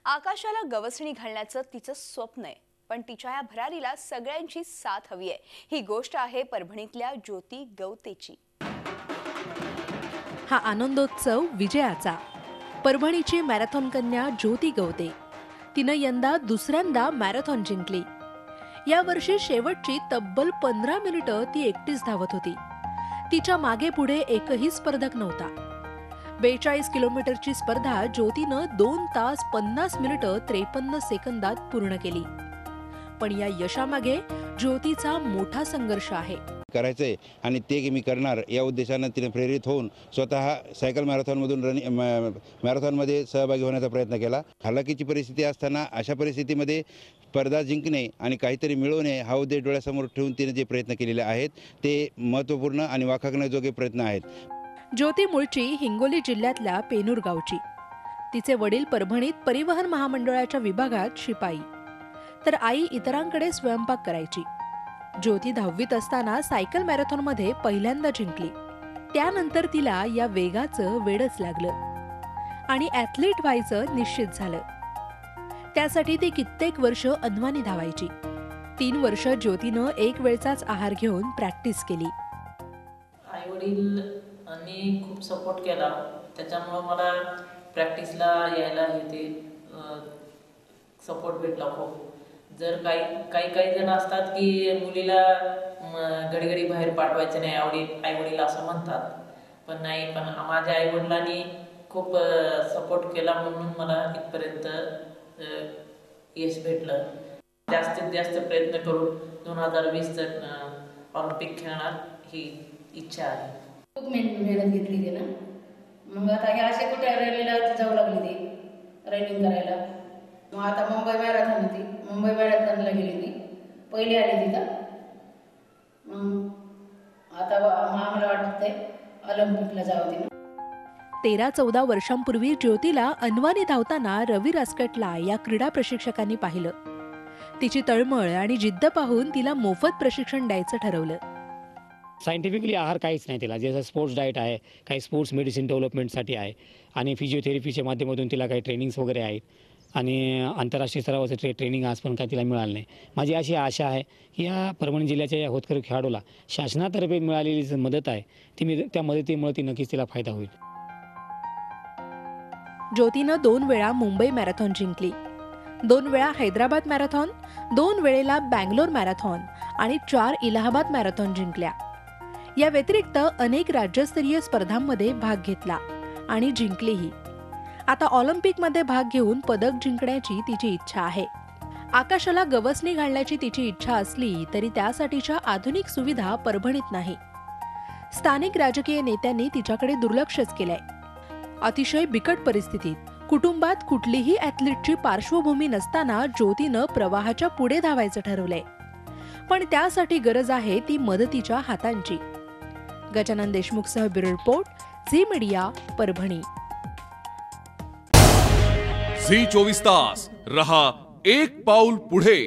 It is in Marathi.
आकाशाला गवसणी घालण्याचं तिचं स्वप्न आहे, पण तिच्या या भरारीला सगळ्यांची साथ हवी आहे। ही गोष्ट आहे परभणीतल्या ज्योती गवतेची। हा आनंदोत्सव विजयाचा। परभणीची मॅरेथॉन कन्या ज्योती गवते, तिनं यंदा दुसऱ्यांदा मॅरेथॉन जिंकली। या वर्षी शेवटची तब्बल 15 मिनिटं ती एकटीच धावत होती। तिच्या मागे पुढे एकही स्पर्धक नव्हता। 42 किलोमीटरची स्पर्धा ज्योतीनं 2 तास 50 मिनिटं 53 सेकंदात पूर्ण केली। पण या यशामागे ज्योतीचा मोठा संघर्ष आहे। करायचंय आणि ते मी करणार या उद्देशाने तिने प्रेरित होऊन स्वतः सायकल मॅरेथॉनमधून मॅरेथॉनमध्ये सहभागी होण्याचा प्रयत्न केला। हालाकीची परिस्थिती असताना अशा परिस्थितीमध्ये स्पर्धा जिंकणे आणि काहीतरी मिळवणे हा उद्देश डोळ्यासमोर ठेवून तिने जे प्रयत्न केलेले आहेत ते महत्त्वपूर्ण आणि वाखाणण्याजोगे प्रयत्न आहेत। ज्योती मूळची हिंगोली जिल्ह्यातल्या पेनूर गावची। तिचे वडील परभणीत परिवहन महामंडळाच्या विभागात शिपाई, तर आई इतरांकडे स्वयंपाक करायची। ज्योती 10वीत असताना सायकल मॅरेथॉनमध्ये पहिल्यांदा जिंकली। त्यानंतर तिला या वेगाचं वेडच लागलं आणि ॲथलीट व्हायचं निश्चित झालं। त्यासाठी ती कित्येक वर्ष अनवाणी धावायची। 3 वर्ष ज्योतीनं एक वेळचाच आहार घेऊन प्रॅक्टिस केली। आई वडील आणि खूप सपोर्ट केला, त्याच्यामुळे मला प्रॅक्टिसला यायला येते सपोर्ट भेटला खूप। जर काही जण असतात की मुलीला घडी बाहेर पाठवायचं नाही, आई वडील असं म्हणतात, पण नाही, पण माझ्या आई वडिलांनी खूप सपोर्ट केला म्हणून मला इथपर्यंत यश भेटलं। जास्तीत जास्त प्रयत्न करून 2020 ऑलिम्पिक खेळणार ही इच्छा आहे। खूप मेहनत घेतली ती ना, मग आता हे असे कुठे रॅलीला जाऊ लागली ती रनिंग करायला। मग आता मुंबई मॅरेथॉन होती, मुंबई मॅरेथॉनला गेली ती, पहिली आली तिथं। मग आता आम्हाला वाटतंय ऑलिम्पिकला जावं तिनं। 13-14 वर्षांपूर्वी ज्योतीला अनवाणी धावताना रवी रास्कटला या क्रीडा प्रशिक्षकांनी पाहिलं। तिची तळमळ आणि जिद्द पाहून तिला मोफत प्रशिक्षण द्यायचं ठरवलं। सायंटिफिकली आहार काहीच नाही तिला, जसं स्पोर्ट्स डाएट आहे, काही स्पोर्ट्स मेडिसिन डेव्हलपमेंटसाठी आहे आणि फिजिओथेरपीच्या माध्यमातून तिला काही ट्रेनिंग्स वगैरे आहेत आणि आंतरराष्ट्रीय स्तरावरचं ट्रेनिंग आज पण काय तिला मिळालं नाही। माझी अशी आशा आहे की या परभणी जिल्ह्याच्या या होतकरू खेळाडूला शासनातर्फे मिळालेली जी मदत आहे त्या मदतीमुळे ती नक्कीच तिला फायदा होईल। ज्योतीनं 2 वेळा मुंबई मॅरेथॉन जिंकली, 2 वेळा हैदराबाद मॅरेथॉन, 2 वेळेला बँगलोर मॅरेथॉन आणि 4 इलाहाबाद मॅरेथॉन जिंकल्या। या व्यतिरिक्त अनेक राज्यस्तरीय स्पर्धांमध्ये भाग घेतला आणि जिंकलीही। आता ऑलिम्पिकमध्ये भाग घेऊन पदक जिंकण्याची तिची इच्छा आहे। आकाशाला गवसणी घालण्याची तिची इच्छा असली तरी त्यासाठीच्या आधुनिक सुविधा परभणीत नाही। स्थानिक राजकीय नेत्यांनी तिच्याकडे दुर्लक्षच केलंय। अतिशय बिकट परिस्थितीत कुटुंबात कुठलीही ॲथलीटची पार्श्वभूमी नसताना ज्योतीनं प्रवाहाच्या पुढे धावायचं ठरवलंय, पण त्यासाठी गरज आहे ती मदतीच्या हातांची। गजानन देशमुखसह bureau report, Zee Media, Parbhani. Zee 24 तास रहा एक पाऊल पुढे।